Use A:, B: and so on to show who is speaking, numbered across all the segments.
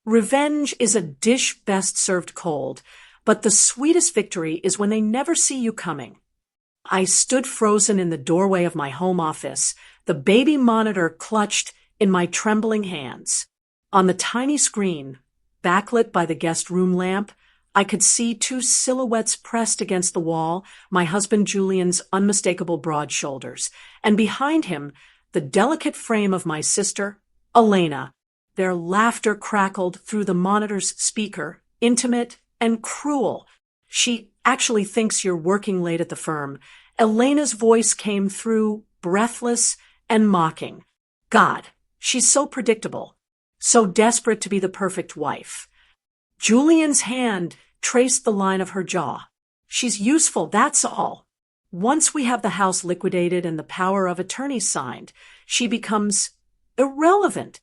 A: Revenge is a dish best served cold, but the sweetest victory is when they never see you coming. I stood frozen in the doorway of my home office, the baby monitor clutched in my trembling hands. On the tiny screen, backlit by the guest room lamp, I could see two silhouettes pressed against the wall, my husband Julian's unmistakable broad shoulders, and behind him, the delicate frame of my sister, Elena. Their laughter crackled through the monitor's speaker, intimate and cruel. She actually thinks you're working late at the firm. Elena's voice came through, breathless and mocking. God, she's so predictable, so desperate to be the perfect wife. Julian's hand traced the line of her jaw. She's useful, that's all. Once we have the house liquidated and the power of attorney signed, she becomes irrelevant.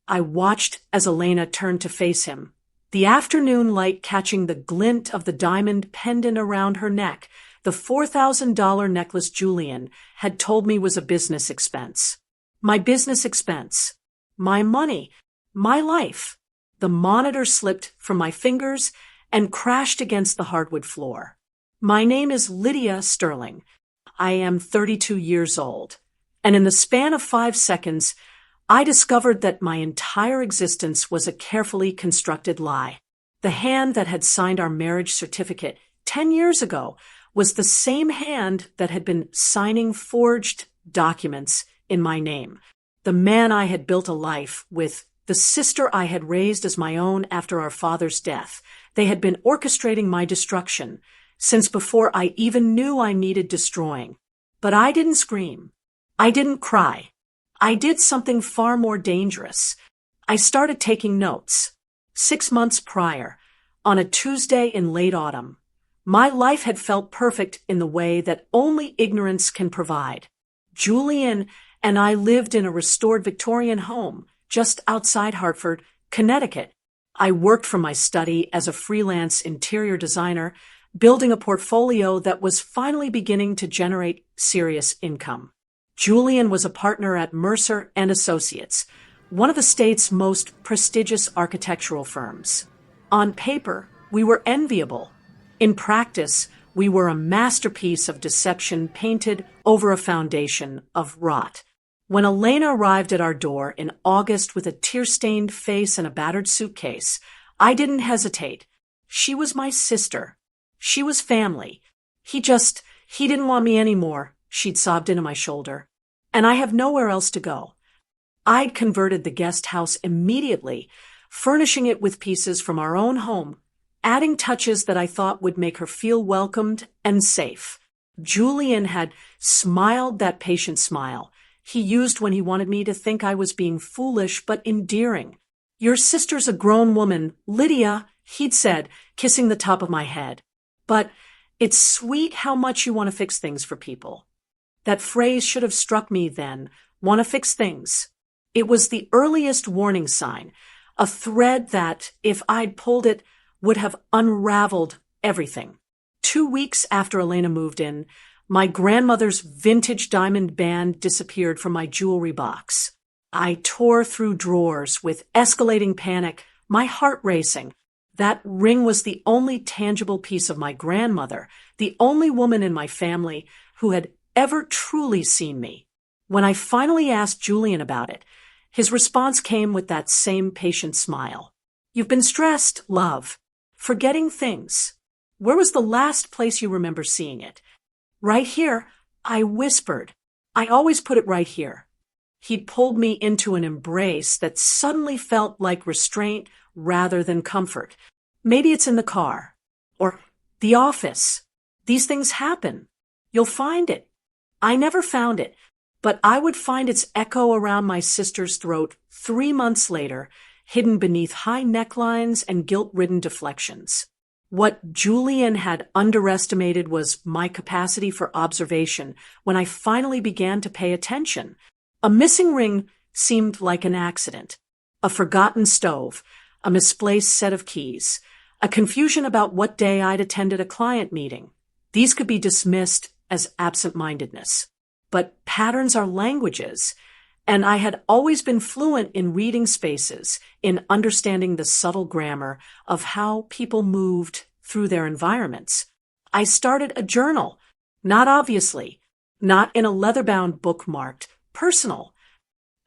A: I watched as Elena turned to face him, the afternoon light catching the glint of the diamond pendant around her neck, the $4,000 necklace Julian had told me was a business expense. My business expense. My money. My life. The monitor slipped from my fingers and crashed against the hardwood floor. My name is Lydia Sterling. I am 32 years old. And in the span of 5 seconds, I discovered that my entire existence was a carefully constructed lie. The hand that had signed our marriage certificate 10 years ago was the same hand that had been signing forged documents in my name. The man I had built a life with, the sister I had raised as my own after our father's death. They had been orchestrating my destruction since before I even knew I needed destroying. But I didn't scream. I didn't cry. I did something far more dangerous. I started taking notes. 6 months prior, on a Tuesday in late autumn, my life had felt perfect in the way that only ignorance can provide. Julian and I lived in a restored Victorian home just outside Hartford, Connecticut. I worked from my study as a freelance interior designer, building a portfolio that was finally beginning to generate serious income. Julian was a partner at Mercer and Associates, one of the state's most prestigious architectural firms. On paper, we were enviable. In practice, we were a masterpiece of deception painted over a foundation of rot. When Elena arrived at our door in August with a tear-stained face and a battered suitcase, I didn't hesitate. She was my sister. She was family. He didn't want me anymore, she'd sobbed into my shoulder. And I have nowhere else to go. I'd converted the guest house immediately, furnishing it with pieces from our own home, adding touches that I thought would make her feel welcomed and safe. Julian had smiled that patient smile he used when he wanted me to think I was being foolish but endearing. Your sister's a grown woman, Lydia, he'd said, kissing the top of my head. But it's sweet how much you want to fix things for people. That phrase should have struck me then, want to fix things. It was the earliest warning sign, a thread that, if I'd pulled it, would have unraveled everything. 2 weeks after Elena moved in, my grandmother's vintage diamond band disappeared from my jewelry box. I tore through drawers with escalating panic, my heart racing. That ring was the only tangible piece of my grandmother, the only woman in my family who had ever truly seen me. When I finally asked Julian about it, his response came with that same patient smile. You've been stressed, love. Forgetting things. Where was the last place you remember seeing it? Right here, I whispered. I always put it right here. He'd pulled me into an embrace that suddenly felt like restraint rather than comfort. Maybe it's in the car. Or the office. These things happen. You'll find it. I never found it, but I would find its echo around my sister's throat 3 months later, hidden beneath high necklines and guilt-ridden deflections. What Julian had underestimated was my capacity for observation when I finally began to pay attention. A missing ring seemed like an accident. A forgotten stove, a misplaced set of keys, a confusion about what day I'd attended a client meeting. These could be dismissed as absent-mindedness. But patterns are languages. And I had always been fluent in reading spaces, in understanding the subtle grammar of how people moved through their environments. I started a journal, not obviously, not in a leather-bound book marked personal.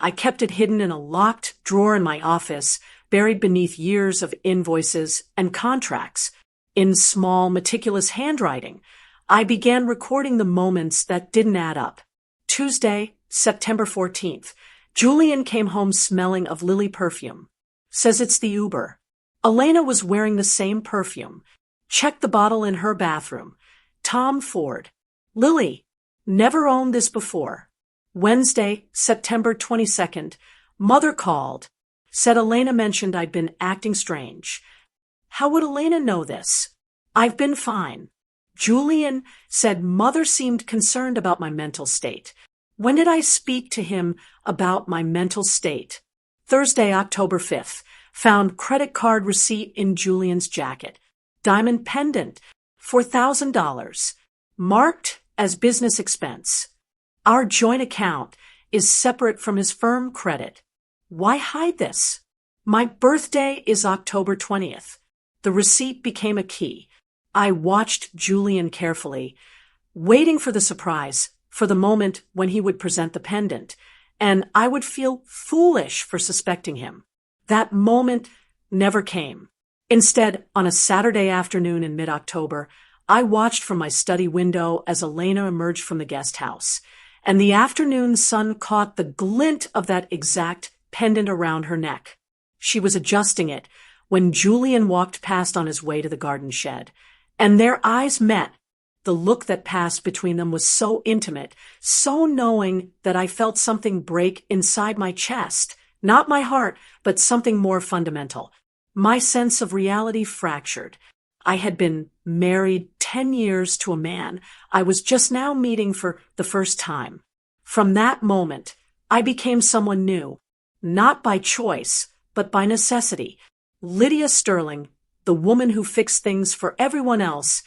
A: I kept it hidden in a locked drawer in my office, buried beneath years of invoices and contracts. In small, meticulous handwriting, I began recording the moments that didn't add up. Tuesday, September 14th. Julian came home smelling of lily perfume. Says it's the Uber. Elena was wearing the same perfume. Checked the bottle in her bathroom. Tom Ford. Lily. Never owned this before. Wednesday, September 22nd. Mother called. Said Elena mentioned I'd been acting strange. How would Elena know this? I've been fine. Julian said Mother seemed concerned about my mental state. When did I speak to him about my mental state? Thursday, October 5th. Found credit card receipt in Julian's jacket. Diamond pendant, $4,000. Marked as business expense. Our joint account is separate from his firm credit. Why hide this? My birthday is October 20th. The receipt became a key. I watched Julian carefully, waiting for the surprise, for the moment when he would present the pendant, and I would feel foolish for suspecting him. That moment never came. Instead, on a Saturday afternoon in mid-October, I watched from my study window as Elena emerged from the guest house, and the afternoon sun caught the glint of that exact pendant around her neck. She was adjusting it when Julian walked past on his way to the garden shed, and their eyes met. The look that passed between them was so intimate, so knowing that I felt something break inside my chest, not my heart, but something more fundamental. My sense of reality fractured. I had been married 10 years to a man I was just now meeting for the first time. From that moment, I became someone new, not by choice, but by necessity. Lydia Sterling, the woman who fixed things for everyone else,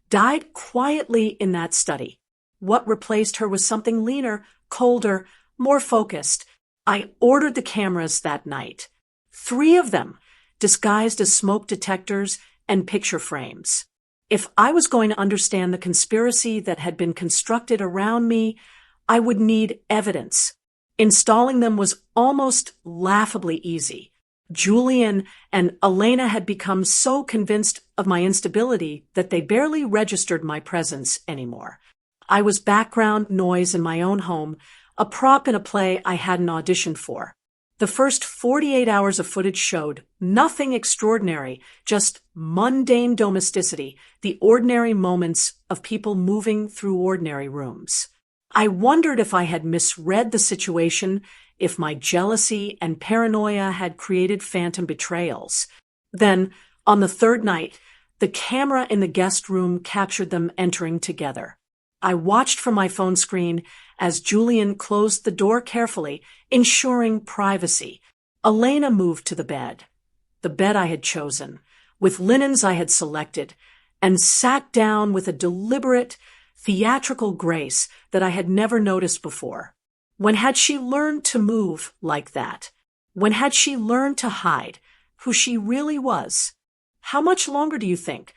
A: died quietly in that study. What replaced her was something leaner, colder, more focused. I ordered the cameras that night. 3 of them, disguised as smoke detectors and picture frames. If I was going to understand the conspiracy that had been constructed around me, I would need evidence. Installing them was almost laughably easy. Julian and Elena had become so convinced of my instability that they barely registered my presence anymore. I was background noise in my own home, a prop in a play I hadn't auditioned for. The first 48 hours of footage showed nothing extraordinary, just mundane domesticity, the ordinary moments of people moving through ordinary rooms. I wondered if I had misread the situation, if my jealousy and paranoia had created phantom betrayals. Then, on the 3rd night, the camera in the guest room captured them entering together. I watched from my phone screen as Julian closed the door carefully, ensuring privacy. Elena moved to the bed I had chosen, with linens I had selected, and sat down with a deliberate, theatrical grace that I had never noticed before. When had she learned to move like that? When had she learned to hide who she really was? How much longer do you think?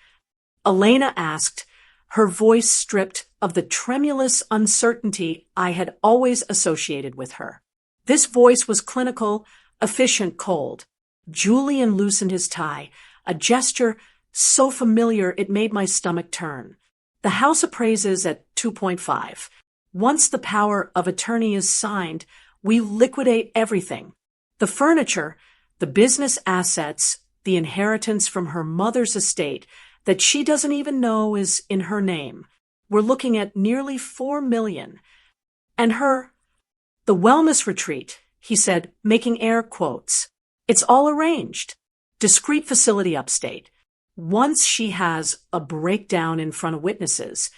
A: Elena asked, her voice stripped of the tremulous uncertainty I had always associated with her. This voice was clinical, efficient, cold. Julian loosened his tie, a gesture so familiar it made my stomach turn. The house appraises at 2.5. Once the power of attorney is signed, we liquidate everything. The furniture, the business assets, the inheritance from her mother's estate that she doesn't even know is in her name. We're looking at nearly $4 million. And the wellness retreat, he said, making air quotes. It's all arranged. Discreet facility upstate. Once she has a breakdown in front of witnesses,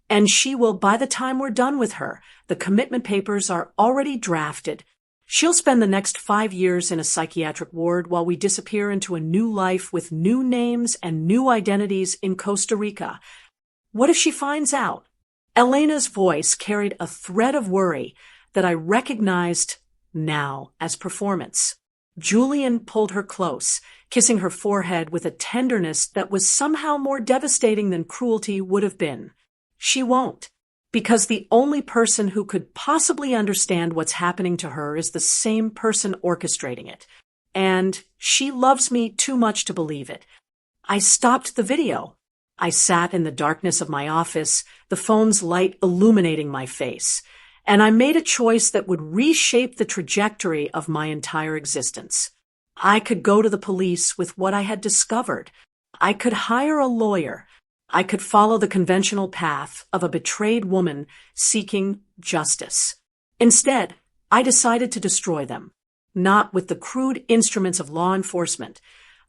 A: and she will, by the time we're done with her, the commitment papers are already drafted. She'll spend the next 5 years in a psychiatric ward while we disappear into a new life with new names and new identities in Costa Rica. What if she finds out? Elena's voice carried a thread of worry that I recognized now as performance. Julian pulled her close, kissing her forehead with a tenderness that was somehow more devastating than cruelty would have been. She won't, because the only person who could possibly understand what's happening to her is the same person orchestrating it. And she loves me too much to believe it. I stopped the video. I sat in the darkness of my office, the phone's light illuminating my face, and I made a choice that would reshape the trajectory of my entire existence. I could go to the police with what I had discovered. I could hire a lawyer. I could follow the conventional path of a betrayed woman seeking justice. Instead, I decided to destroy them, not with the crude instruments of law enforcement,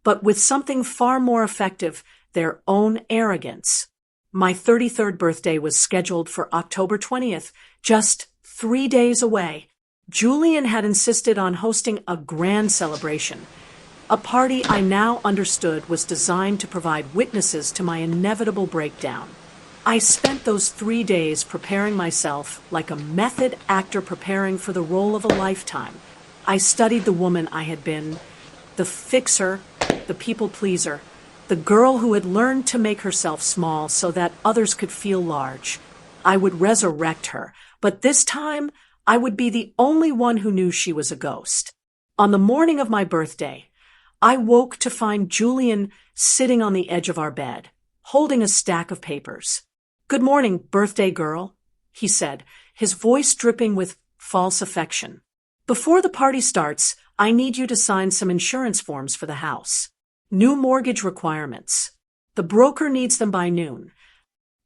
A: but with something far more effective, their own arrogance. My 33rd birthday was scheduled for October 20th, just 3 days away. Julian had insisted on hosting a grand celebration, a party I now understood was designed to provide witnesses to my inevitable breakdown. I spent those 3 days preparing myself like a method actor preparing for the role of a lifetime. I studied the woman I had been, the fixer, the people pleaser, the girl who had learned to make herself small so that others could feel large. I would resurrect her, but this time I would be the only one who knew she was a ghost. On the morning of my birthday, I woke to find Julian sitting on the edge of our bed, holding a stack of papers. "Good morning, birthday girl," he said, his voice dripping with false affection. "Before the party starts, I need you to sign some insurance forms for the house. New mortgage requirements. The broker needs them by noon."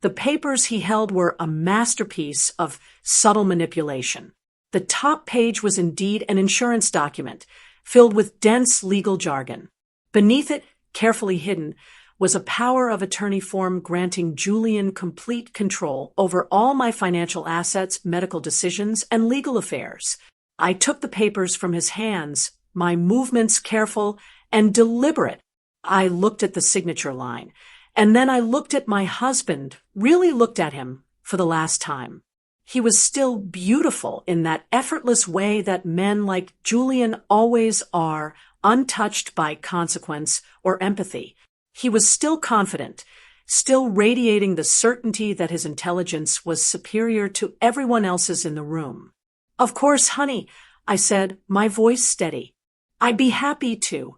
A: The papers he held were a masterpiece of subtle manipulation. The top page was indeed an insurance document, filled with dense legal jargon. Beneath it, carefully hidden, was a power of attorney form granting Julian complete control over all my financial assets, medical decisions, and legal affairs. I took the papers from his hands, my movements careful and deliberate. I looked at the signature line, and then I looked at my husband, really looked at him for the last time. He was still beautiful in that effortless way that men like Julian always are, untouched by consequence or empathy. He was still confident, still radiating the certainty that his intelligence was superior to everyone else's in the room. "Of course, honey," I said, my voice steady. "I'd be happy to."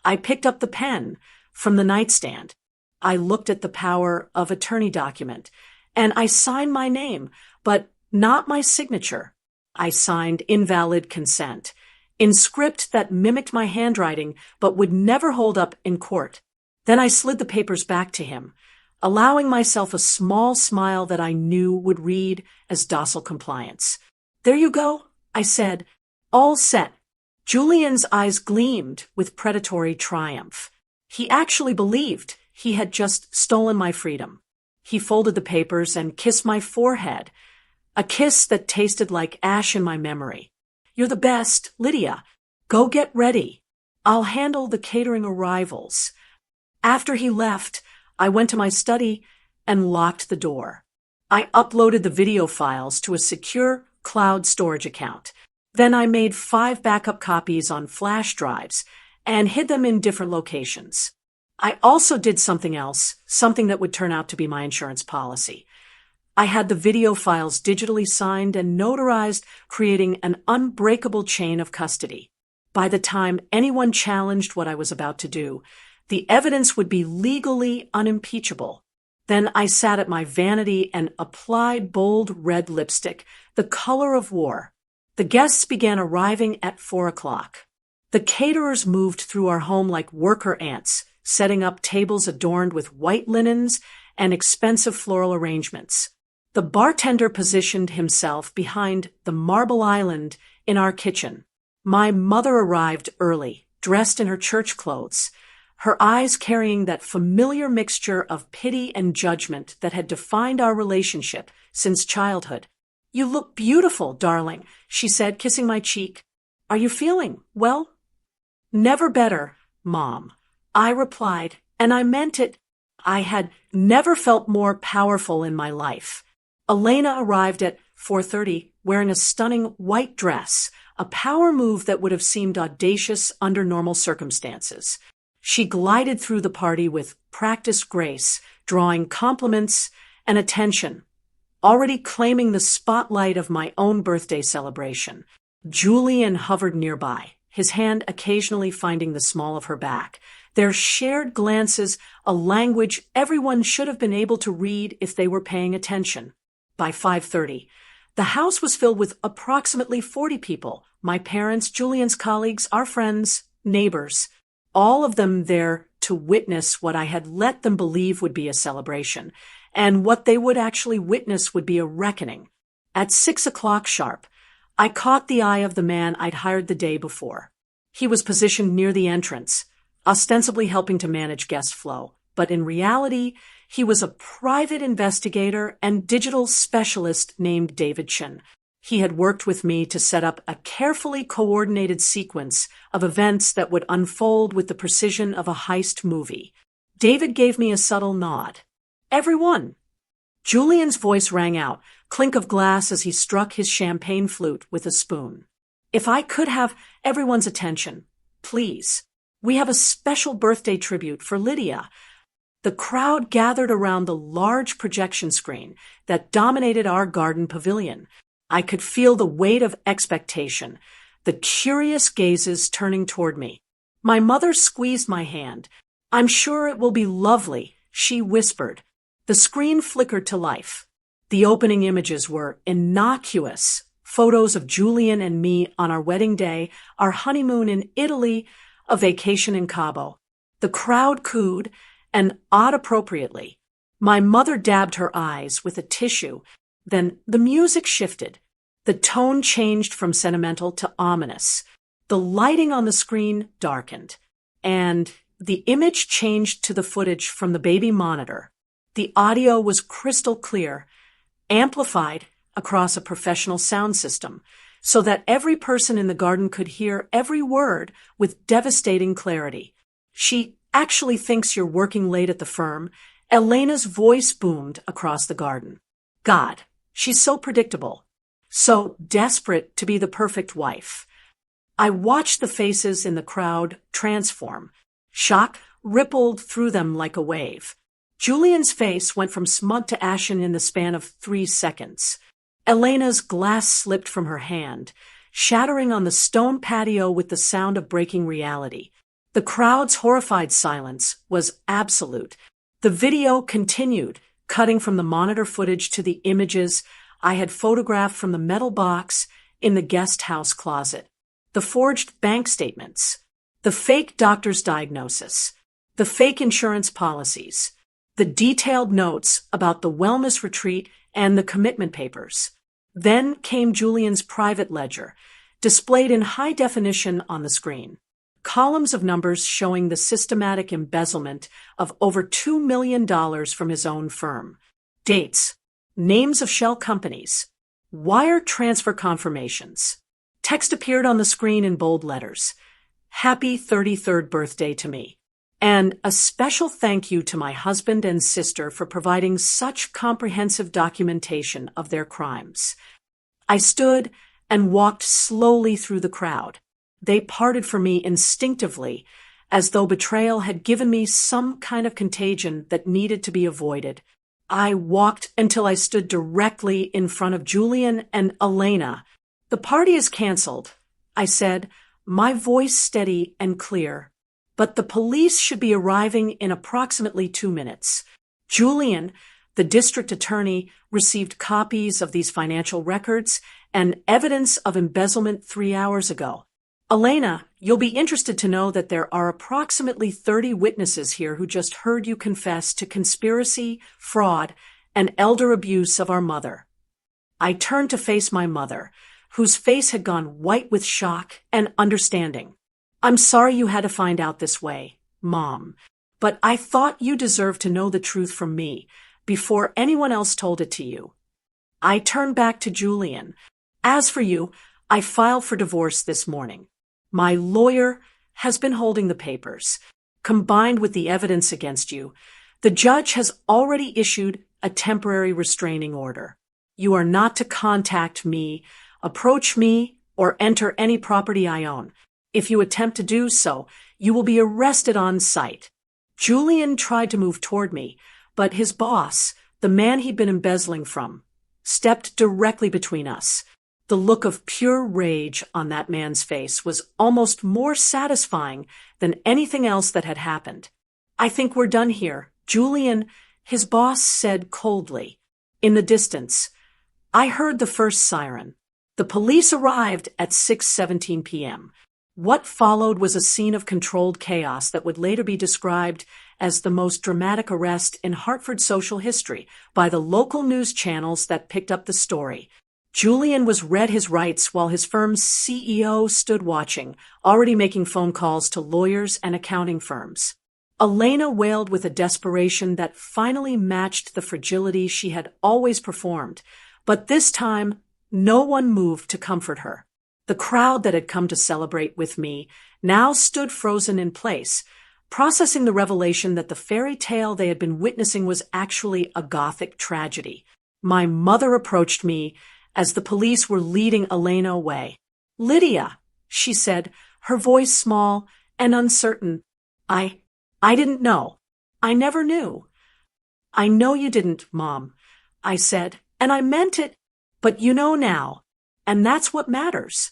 A: I picked up the pen from the nightstand. I looked at the power of attorney document, and I signed my name, but not my signature. I signed invalid consent, in script that mimicked my handwriting but would never hold up in court. Then I slid the papers back to him, allowing myself a small smile that I knew would read as docile compliance. "There you go," I said. "All set." Julian's eyes gleamed with predatory triumph. He actually believed he had just stolen my freedom. He folded the papers and kissed my forehead, a kiss that tasted like ash in my memory. "You're the best, Lydia. Go get ready. I'll handle the catering arrivals." After he left, I went to my study and locked the door. I uploaded the video files to a secure cloud storage account. Then I made 5 backup copies on flash drives and hid them in different locations. I also did something else, something that would turn out to be my insurance policy. I had the video files digitally signed and notarized, creating an unbreakable chain of custody. By the time anyone challenged what I was about to do, the evidence would be legally unimpeachable. Then I sat at my vanity and applied bold red lipstick, the color of war. The guests began arriving at 4 o'clock. The caterers moved through our home like worker ants, setting up tables adorned with white linens and expensive floral arrangements. The bartender positioned himself behind the marble island in our kitchen. My mother arrived early, dressed in her church clothes, her eyes carrying that familiar mixture of pity and judgment that had defined our relationship since childhood. "You look beautiful, darling," she said, kissing my cheek. "Are you feeling well?" "Never better, Mom," I replied, and I meant it. I had never felt more powerful in my life. Elena arrived at 4:30 wearing a stunning white dress, a power move that would have seemed audacious under normal circumstances. She glided through the party with practiced grace, drawing compliments and attention, already claiming the spotlight of my own birthday celebration. Julian hovered nearby, his hand occasionally finding the small of her back. Their shared glances, a language everyone should have been able to read if they were paying attention. By 5:30, the house was filled with approximately 40 people, my parents, Julian's colleagues, our friends, neighbors, all of them there to witness what I had let them believe would be a celebration, and what they would actually witness would be a reckoning. At 6 o'clock sharp, I caught the eye of the man I'd hired the day before. He was positioned near the entrance, ostensibly helping to manage guest flow, but in reality, he was a private investigator and digital specialist named David Chin. He had worked with me to set up a carefully coordinated sequence of events that would unfold with the precision of a heist movie. David gave me a subtle nod. "Everyone." Julian's voice rang out, clink of glass as he struck his champagne flute with a spoon. "If I could have everyone's attention, please. We have a special birthday tribute for Lydia." The crowd gathered around the large projection screen that dominated our garden pavilion. I could feel the weight of expectation, the curious gazes turning toward me. My mother squeezed my hand. "I'm sure it will be lovely," she whispered. The screen flickered to life. The opening images were innocuous. Photos of Julian and me on our wedding day, our honeymoon in Italy, a vacation in Cabo. The crowd cooed, and awed appropriately. My mother dabbed her eyes with a tissue. Then the music shifted. The tone changed from sentimental to ominous. The lighting on the screen darkened, and the image changed to the footage from the baby monitor. The audio was crystal clear, amplified across a professional sound system, so that every person in the garden could hear every word with devastating clarity. "She actually thinks you're working late at the firm." Elena's voice boomed across the garden. "God, she's so predictable, so desperate to be the perfect wife." I watched the faces in the crowd transform. Shock rippled through them like a wave. Julian's face went from smug to ashen in the span of 3 seconds. Elena's glass slipped from her hand, shattering on the stone patio with the sound of breaking reality. The crowd's horrified silence was absolute. The video continued, cutting from the monitor footage to the images I had photographed from the metal box in the guest house closet. The forged bank statements, the fake doctor's diagnosis, the fake insurance policies, the detailed notes about the wellness retreat and the commitment papers. Then came Julian's private ledger, displayed in high definition on the screen. Columns of numbers showing the systematic embezzlement of over $2 million from his own firm. Dates, names of shell companies, wire transfer confirmations. Text appeared on the screen in bold letters. "Happy 33rd birthday to me." And a special thank you to my husband and sister for providing such comprehensive documentation of their crimes. I stood and walked slowly through the crowd. They parted from me instinctively, as though betrayal had given me some kind of contagion that needed to be avoided. I walked until I stood directly in front of Julian and Elena. "The party is canceled," I said, my voice steady and clear. "But the police should be arriving in approximately 2 minutes. Julian, the district attorney, received copies of these financial records and evidence of embezzlement 3 hours ago. Elena, you'll be interested to know that there are approximately 30 witnesses here who just heard you confess to conspiracy, fraud, and elder abuse of our mother." I turned to face my mother, whose face had gone white with shock and understanding. "I'm sorry you had to find out this way, Mom, but I thought you deserved to know the truth from me before anyone else told it to you." I turned back to Julian. "As for you, I filed for divorce this morning. My lawyer has been holding the papers. Combined with the evidence against you, the judge has already issued a temporary restraining order. You are not to contact me, approach me, or enter any property I own. If you attempt to do so, you will be arrested on sight. Julian tried to move toward me, but his boss, the man he'd been embezzling from, stepped directly between us. The look of pure rage on that man's face was almost more satisfying than anything else that had happened. "I think we're done here, Julian," his boss said coldly. In the distance, I heard the first siren. The police arrived at 6:17 p.m. What followed was a scene of controlled chaos that would later be described as the most dramatic arrest in Hartford social history by the local news channels that picked up the story. Julian was read his rights while his firm's CEO stood watching, already making phone calls to lawyers and accounting firms. Elena wailed with a desperation that finally matched the fragility she had always performed, but this time no one moved to comfort her. The crowd that had come to celebrate with me now stood frozen in place, processing the revelation that the fairy tale they had been witnessing was actually a Gothic tragedy. My mother approached me as the police were leading Elena away. "Lydia," she said, her voice small and uncertain. I didn't know. I never knew." "I know you didn't, Mom," I said, "and I meant it, but you know now, and that's what matters."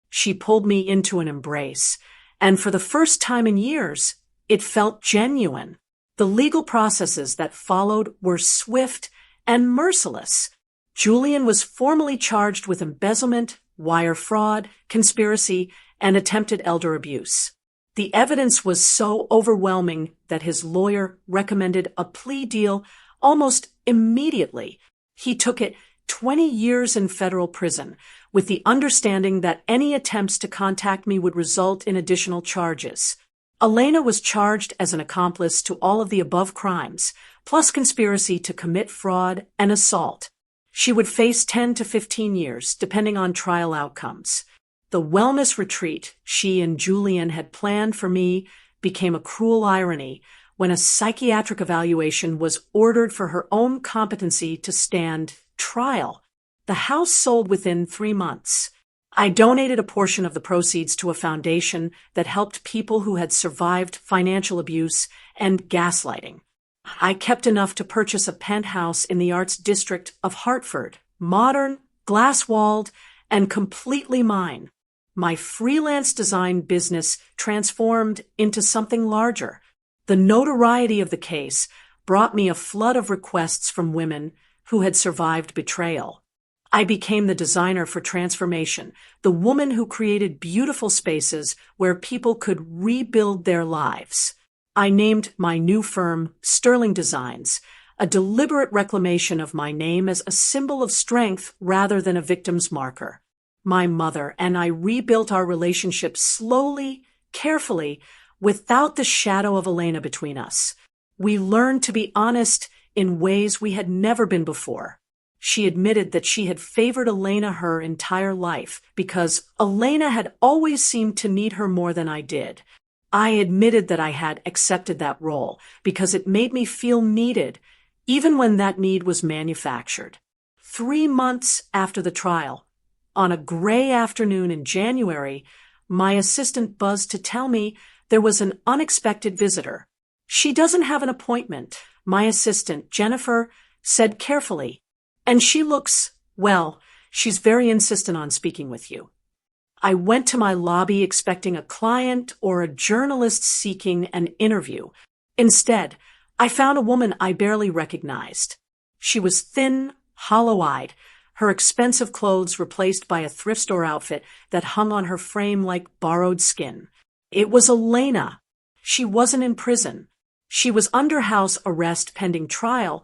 A: She pulled me into an embrace, and for the first time in years, it felt genuine. The legal processes that followed were swift and merciless. Julian was formally charged with embezzlement, wire fraud, conspiracy, and attempted elder abuse. The evidence was so overwhelming that his lawyer recommended a plea deal almost immediately. He took it 20 years in federal prison, with the understanding that any attempts to contact me would result in additional charges. Elena was charged as an accomplice to all of the above crimes, plus conspiracy to commit fraud and assault. She would face 10 to 15 years, depending on trial outcomes. The wellness retreat she and Julian had planned for me became a cruel irony when a psychiatric evaluation was ordered for her own competency to stand trial. The house sold within 3 months. I donated a portion of the proceeds to a foundation that helped people who had survived financial abuse and gaslighting. I kept enough to purchase a penthouse in the arts district of Hartford, modern, glass-walled, and completely mine. My freelance design business transformed into something larger. The notoriety of the case brought me a flood of requests from women who had survived betrayal. I became the designer for transformation, the woman who created beautiful spaces where people could rebuild their lives. I named my new firm Sterling Designs, a deliberate reclamation of my name as a symbol of strength rather than a victim's marker. My mother and I rebuilt our relationship slowly, carefully, without the shadow of Elena between us. We learned to be honest in ways we had never been before. She admitted that she had favored Elena her entire life because Elena had always seemed to need her more than I did. I admitted that I had accepted that role because it made me feel needed, even when that need was manufactured. 3 months after the trial, on a gray afternoon in January, my assistant buzzed to tell me there was an unexpected visitor. "She doesn't have an appointment," my assistant, Jennifer, said carefully. "And she looks, well, she's very insistent on speaking with you." I went to my lobby expecting a client or a journalist seeking an interview. Instead, I found a woman I barely recognized. She was thin, hollow-eyed, her expensive clothes replaced by a thrift store outfit that hung on her frame like borrowed skin. It was Elena. She wasn't in prison. She was under house arrest pending trial,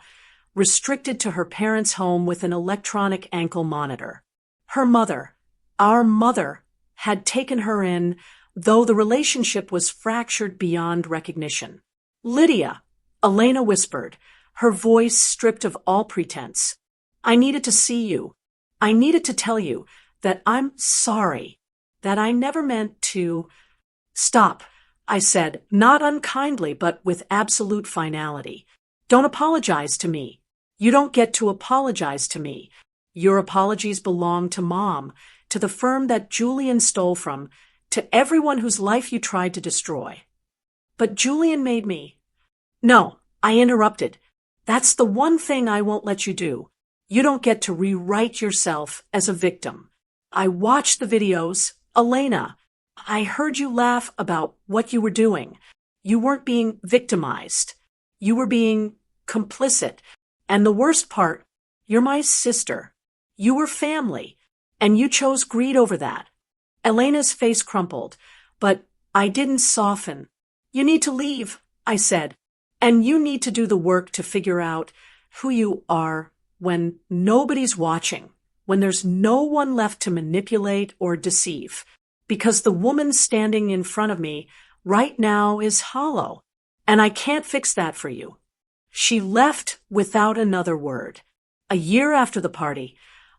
A: restricted to her parents' home with an electronic ankle monitor. Her mother, our mother, had taken her in, though the relationship was fractured beyond recognition. "Lydia," Elena whispered, her voice stripped of all pretense. "I needed to see you. I needed to tell you that I'm sorry, that I never meant to—" "Stop," I said, not unkindly, but with absolute finality. "Don't apologize to me. You don't get to apologize to me. Your apologies belong to Mom, to the firm that Julian stole from, to everyone whose life you tried to destroy. But Julian made me. No, I interrupted. That's the one thing I won't let you do. You don't get to rewrite yourself as a victim. I watched the videos, Elena. I heard you laugh about what you were doing. You weren't being victimized. You were being complicit. And the worst part, you're my sister. You were family, and you chose greed over that. Elena's face crumpled, but I didn't soften. You need to leave, I said, and you need to do the work to figure out who you are when nobody's watching, when there's no one left to manipulate or deceive, because the woman standing in front of me right now is hollow, and I can't fix that for you. She left without another word. A year after the party,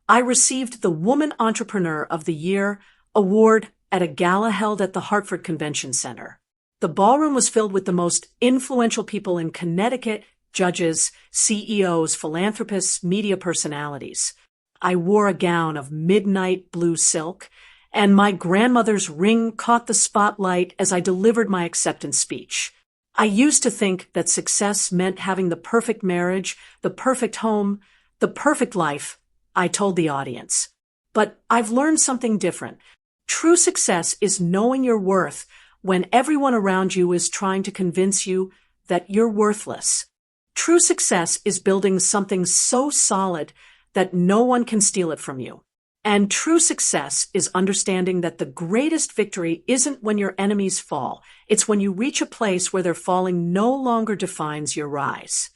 A: I received the Woman Entrepreneur of the Year award at a gala held at the Hartford Convention Center. The ballroom was filled with the most influential people in Connecticut, judges, CEOs, philanthropists, media personalities. I wore a gown of midnight blue silk, and my grandmother's ring caught the spotlight as I delivered my acceptance speech. I used to think that success meant having the perfect marriage, the perfect home, the perfect life, I told the audience. But I've learned something different. True success is knowing your worth when everyone around you is trying to convince you that you're worthless. True success is building something so solid that no one can steal it from you. And true success is understanding that the greatest victory isn't when your enemies fall. It's when you reach a place where their falling no longer defines your rise.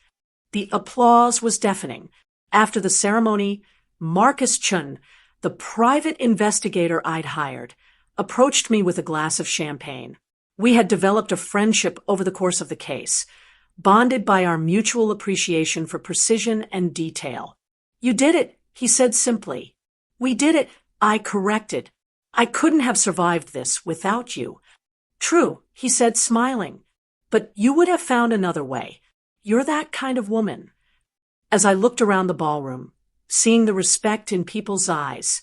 A: The applause was deafening. After the ceremony, Marcus Chun, the private investigator I'd hired, approached me with a glass of champagne. We had developed a friendship over the course of the case, bonded by our mutual appreciation for precision and detail. You did it, he said simply. We did it, I corrected. I couldn't have survived this without you. True, he said, smiling. But you would have found another way. You're that kind of woman. As I looked around the ballroom, seeing the respect in people's eyes,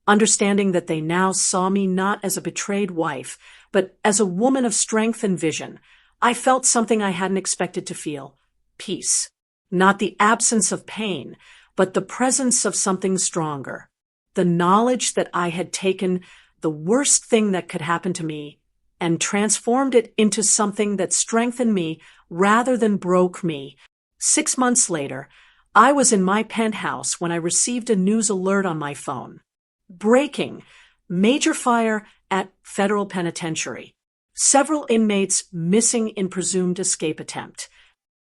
A: understanding that they now saw me not as a betrayed wife, but as a woman of strength and vision, I felt something I hadn't expected to feel. Peace. Not the absence of pain, but the presence of something stronger. The knowledge that I had taken the worst thing that could happen to me and transformed it into something that strengthened me rather than broke me. 6 months later, I was in my penthouse when I received a news alert on my phone. Breaking. Major fire at federal penitentiary. Several inmates missing in presumed escape attempt.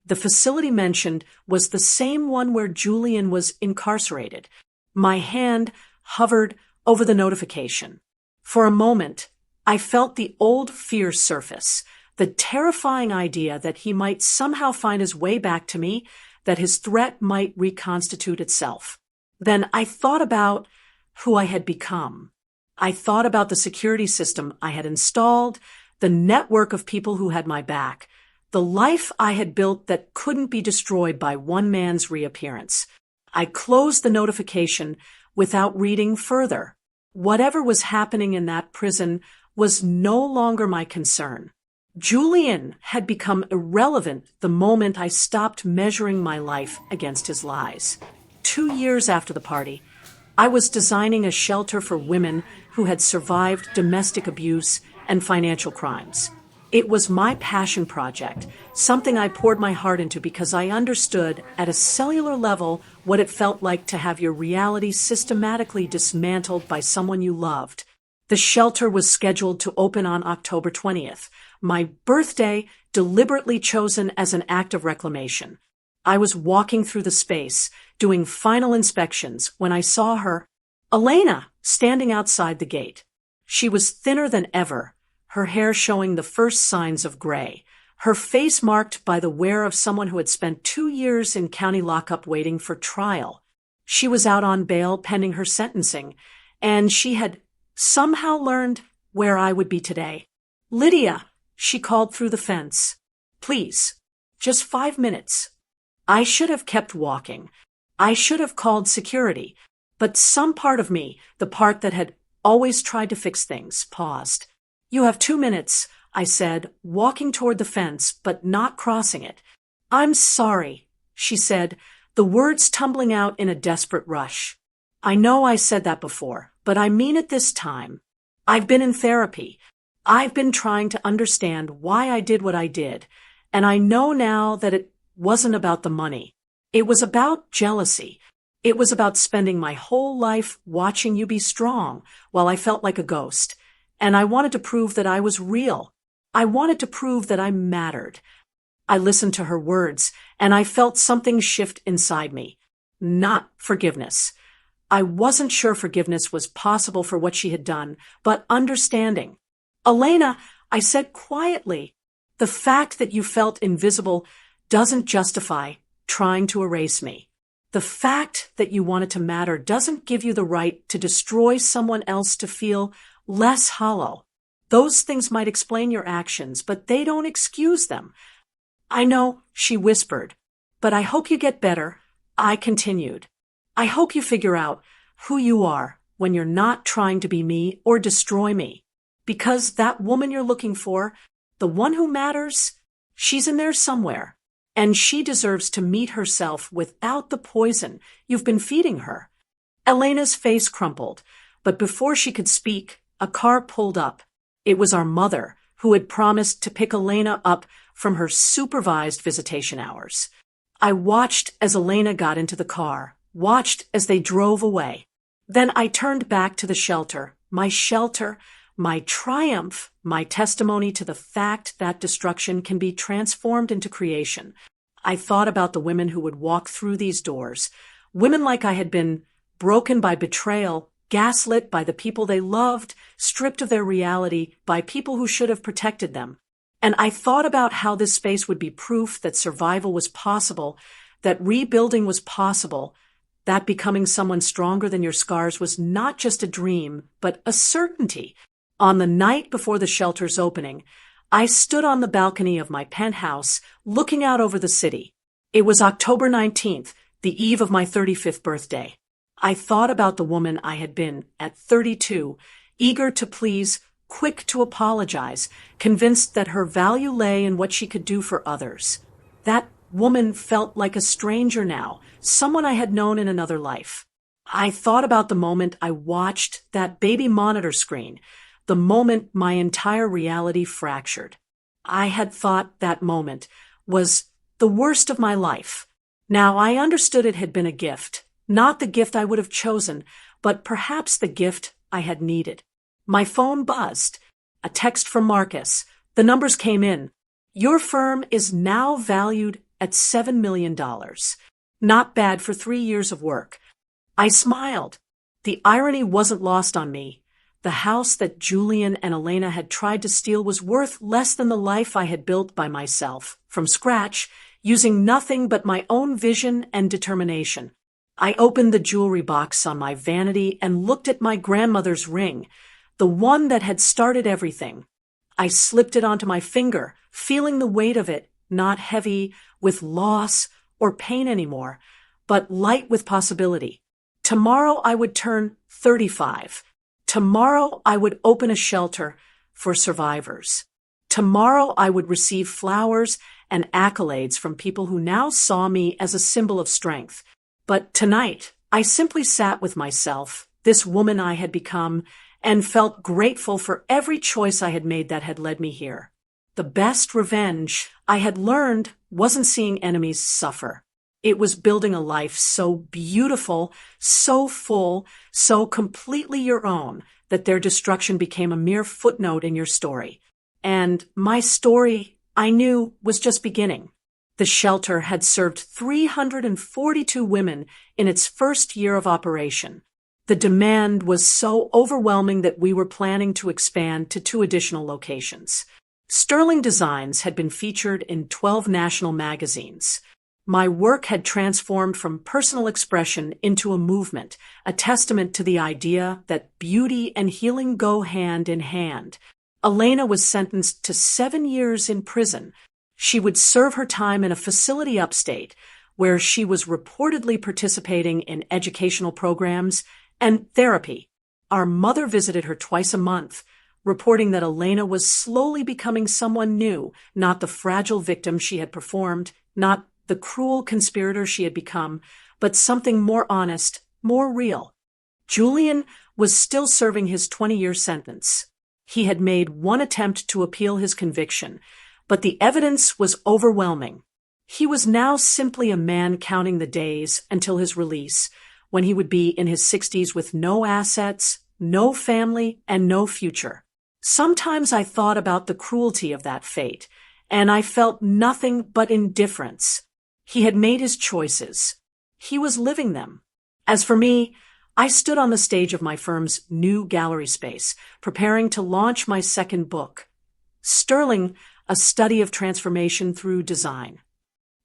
A: The facility mentioned was the same one where Julian was incarcerated. My hand hovered over the notification. For a moment, I felt the old fear surface, the terrifying idea that he might somehow find his way back to me, that his threat might reconstitute itself. Then I thought about who I had become. I thought about the security system I had installed, the network of people who had my back, the life I had built that couldn't be destroyed by one man's reappearance. I closed the notification without reading further. Whatever was happening in that prison was no longer my concern. Julian had become irrelevant the moment I stopped measuring my life against his lies. 2 years after the party, I was designing a shelter for women who had survived domestic abuse and financial crimes. It was my passion project, something I poured my heart into because I understood at a cellular level what it felt like to have your reality systematically dismantled by someone you loved. The shelter was scheduled to open on October 20th, my birthday deliberately chosen as an act of reclamation. I was walking through the space, doing final inspections, when I saw her, Elena, standing outside the gate. She was thinner than ever, her hair showing the first signs of gray, her face marked by the wear of someone who had spent 2 years in county lockup waiting for trial. She was out on bail pending her sentencing, and she had somehow learned where I would be today. Lydia, she called through the fence. Please, just 5 minutes. I should have kept walking. I should have called security. But some part of me, the part that had always tried to fix things, paused. You have 2 minutes, I said, walking toward the fence, but not crossing it. I'm sorry, she said, the words tumbling out in a desperate rush. I know I said that before, but I mean it this time. I've been in therapy. I've been trying to understand why I did what I did, and I know now that it wasn't about the money. It was about jealousy. It was about spending my whole life watching you be strong while I felt like a ghost. And I wanted to prove that I was real. I wanted to prove that I mattered. I listened to her words, and I felt something shift inside me. Not forgiveness. I wasn't sure forgiveness was possible for what she had done, but understanding. Elena, I said quietly, the fact that you felt invisible doesn't justify trying to erase me. The fact that you wanted to matter doesn't give you the right to destroy someone else to feel less hollow. Those things might explain your actions, but they don't excuse them. I know, she whispered, but I hope you get better. I continued. I hope you figure out who you are when you're not trying to be me or destroy me. Because that woman you're looking for, the one who matters, she's in there somewhere. And she deserves to meet herself without the poison you've been feeding her. Elena's face crumpled, but before she could speak, a car pulled up. It was our mother, who had promised to pick Elena up from her supervised visitation hours. I watched as Elena got into the car, watched as they drove away. Then I turned back to the shelter, my triumph, my testimony to the fact that destruction can be transformed into creation. I thought about the women who would walk through these doors, women like I had been, broken by betrayal, gaslit by the people they loved, stripped of their reality by people who should have protected them. And I thought about how this space would be proof that survival was possible, that rebuilding was possible, that becoming someone stronger than your scars was not just a dream, but a certainty. On the night before the shelter's opening, I stood on the balcony of my penthouse, looking out over the city. It was October 19th, the eve of my 35th birthday. I thought about the woman I had been at 32, eager to please, quick to apologize, convinced that her value lay in what she could do for others. That woman felt like a stranger now, someone I had known in another life. I thought about the moment I watched that baby monitor screen, the moment my entire reality fractured. I had thought that moment was the worst of my life. Now I understood it had been a gift, not the gift I would have chosen, but perhaps the gift I had needed. My phone buzzed. A text from Marcus. The numbers came in. Your firm is now valued at $7 million. Not bad for 3 years of work. I smiled. The irony wasn't lost on me. The house that Julian and Elena had tried to steal was worth less than the life I had built by myself, from scratch, using nothing but my own vision and determination. I opened the jewelry box on my vanity and looked at my grandmother's ring, the one that had started everything. I slipped it onto my finger, feeling the weight of it, not heavy with loss or pain anymore, but light with possibility. Tomorrow I would turn 35. Tomorrow I would open a shelter for survivors. Tomorrow I would receive flowers and accolades from people who now saw me as a symbol of strength. But tonight, I simply sat with myself, this woman I had become, and felt grateful for every choice I had made that had led me here. The best revenge, I had learned, wasn't seeing enemies suffer. It was building a life so beautiful, so full, so completely your own, that their destruction became a mere footnote in your story. And my story, I knew, was just beginning. The shelter had served 342 women in its first year of operation. The demand was so overwhelming that we were planning to expand to 2 additional locations. Sterling designs had been featured in 12 national magazines. My work had transformed from personal expression into a movement, a testament to the idea that beauty and healing go hand in hand. Elena was sentenced to 7 years in prison. She would serve her time in a facility upstate, where she was reportedly participating in educational programs and therapy. our mother visited her twice a month, reporting that Elena was slowly becoming someone new, not the fragile victim she had performed, not the cruel conspirator she had become, but something more honest, more real. Julian was still serving his 20-year sentence. He had made one attempt to appeal his conviction, but the evidence was overwhelming. He was now simply a man counting the days until his release, when he would be in his 60s with no assets, no family, and no future. Sometimes I thought about the cruelty of that fate, and I felt nothing but indifference. He had made his choices. He was living them. As for me, I stood on the stage of my firm's new gallery space, preparing to launch my second book, Sterling, a study of transformation through design.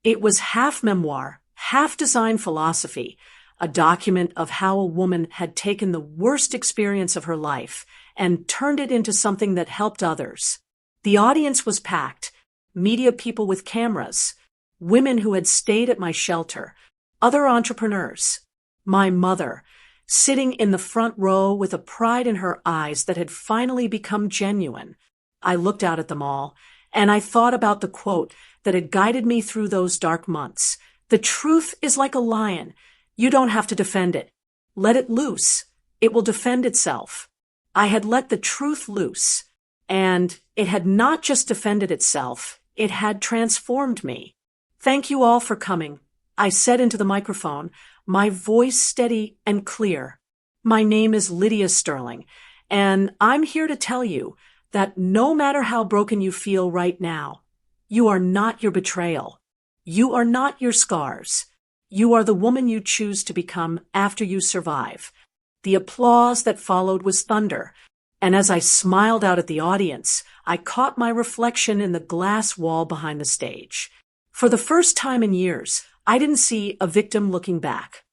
A: It was half memoir, half design philosophy, a document of how a woman had taken the worst experience of her life and turned it into something that helped others. The audience was packed, media people with cameras, women who had stayed at my shelter, other entrepreneurs, my mother, sitting in the front row with a pride in her eyes that had finally become genuine. I looked out at them all, and I thought about the quote that had guided me through those dark months. The truth is like a lion. You don't have to defend it. Let it loose. It will defend itself. I had let the truth loose, and it had not just defended itself, it had transformed me. Thank you all for coming, I said into the microphone, my voice steady and clear. My name is Lydia Sterling, and I'm here to tell you that no matter how broken you feel right now, you are not your betrayal. You are not your scars. You are the woman you choose to become after you survive. The applause that followed was thunder, and as I smiled out at the audience, I caught my reflection in the glass wall behind the stage. For the first time in years, I didn't see a victim looking back.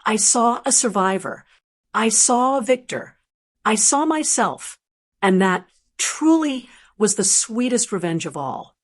A: I saw a survivor. I saw a victor. I saw myself. And that truly was the sweetest revenge of all.